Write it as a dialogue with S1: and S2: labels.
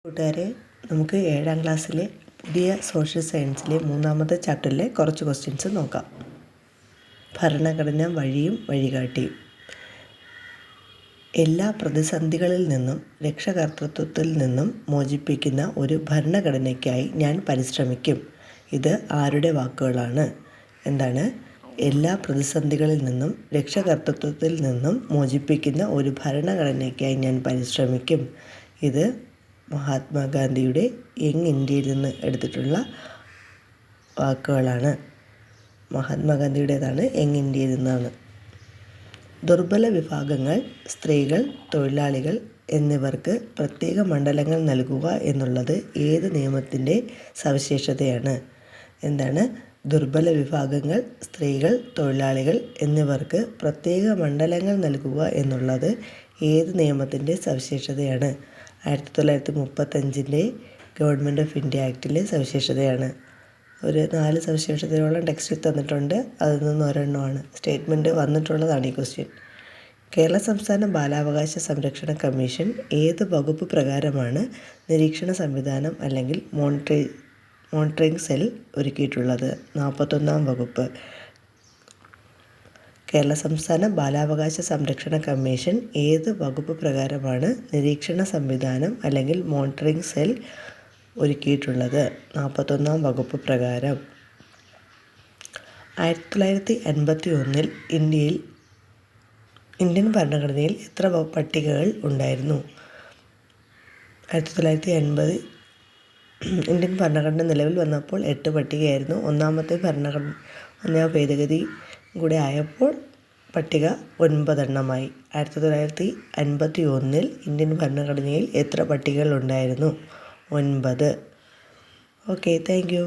S1: കൂട്ടുകാരെ, നമുക്ക് 7ാം ക്ലാസ്സിലെ പുതിയ സോഷ്യൽ സയൻസിലെ 3ാമത്തെ ചാപ്റ്ററിലെ കുറച്ച് ക്വസ്റ്റ്യൻസ് നോക്കാം. ഭരണഘടന വഴിയും വഴികാട്ടിയും. എല്ലാ പ്രതിസന്ധികളിൽ നിന്നും രക്ഷകർതൃത്വത്തിൽ നിന്നും മോചിപ്പിക്കുന്ന ഒരു ഭരണഘടനയ്ക്കായി ഞാൻ പരിശ്രമിക്കും. ഇത് ആരുടെ വാക്കുകളാണ്? എന്താണ്? എല്ലാ പ്രതിസന്ധികളിൽ നിന്നും രക്ഷകർതൃത്വത്തിൽ നിന്നും മോചിപ്പിക്കുന്ന ഒരു ഭരണഘടനയ്ക്കായി ഞാൻ പരിശ്രമിക്കും. ഇത് മഹാത്മാഗാന്ധിയുടെ യങ് ഇന്ത്യയിൽ നിന്ന് എടുത്തിട്ടുള്ള വാക്കുകളാണ്. മഹാത്മാഗാന്ധിയുടേതാണ്, യങ് ഇന്ത്യയിൽ നിന്നാണ്. ദുർബല വിഭാഗങ്ങൾ, സ്ത്രീകൾ, തൊഴിലാളികൾ എന്നിവർക്ക് പ്രത്യേക മണ്ഡലങ്ങൾ നൽകുക എന്നുള്ളത് ഏത് നിയമത്തിൻ്റെ സവിശേഷതയാണ്? എന്താണ്? ദുർബല വിഭാഗങ്ങൾ, സ്ത്രീകൾ, തൊഴിലാളികൾ എന്നിവർക്ക് പ്രത്യേക മണ്ഡലങ്ങൾ നൽകുക എന്നുള്ളത് ഏത് നിയമത്തിൻ്റെ സവിശേഷതയാണ്? 1935 ഗവൺമെൻറ് ഓഫ് ഇന്ത്യ ആക്ടിലെ സവിശേഷതയാണ്. ഒരു 4 സവിശേഷതയോളം ടെക്സ്റ്റിൽ തന്നിട്ടുണ്ട്. അതിൽ നിന്ന് ഒരെണ്ണമാണ് സ്റ്റേറ്റ്മെൻറ്റ് വന്നിട്ടുള്ളതാണ് ഈ ക്വസ്റ്റ്യൻ. കേരള സംസ്ഥാന ബാലാവകാശ സംരക്ഷണ കമ്മീഷൻ ഏത് വകുപ്പ് പ്രകാരമാണ് നിരീക്ഷണ സംവിധാനം അല്ലെങ്കിൽ മോണിറ്ററിംഗ് സെൽ ഒരുക്കിയിട്ടുള്ളത്? 41ാം വകുപ്പ്. കേരള സംസ്ഥാന ബാലാവകാശ സംരക്ഷണ കമ്മീഷൻ ഏത് വകുപ്പ് പ്രകാരമാണ് നിരീക്ഷണ സംവിധാനം അല്ലെങ്കിൽ മോണിറ്ററിംഗ് സെൽ ഒരുക്കിയിട്ടുള്ളത്? 41ാം വകുപ്പ് പ്രകാരം. 1951 ഇന്ത്യൻ ഭരണഘടനയിൽ എത്ര പട്ടികകൾ ഉണ്ടായിരുന്നു? 1950 ഇന്ത്യൻ ഭരണഘടന നിലവിൽ വന്നപ്പോൾ 8 പട്ടികയായിരുന്നു. 1ാമത്തെ ഭരണഘടനാ ഭേദഗതി കൂടെ ആയപ്പോൾ പട്ടിക 9 എണ്ണമായി. 1951 ഇന്ത്യൻ ഭരണഘടനയിൽ എത്ര പട്ടികകൾ ഉണ്ടായിരുന്നു? 9. Okay, thank you.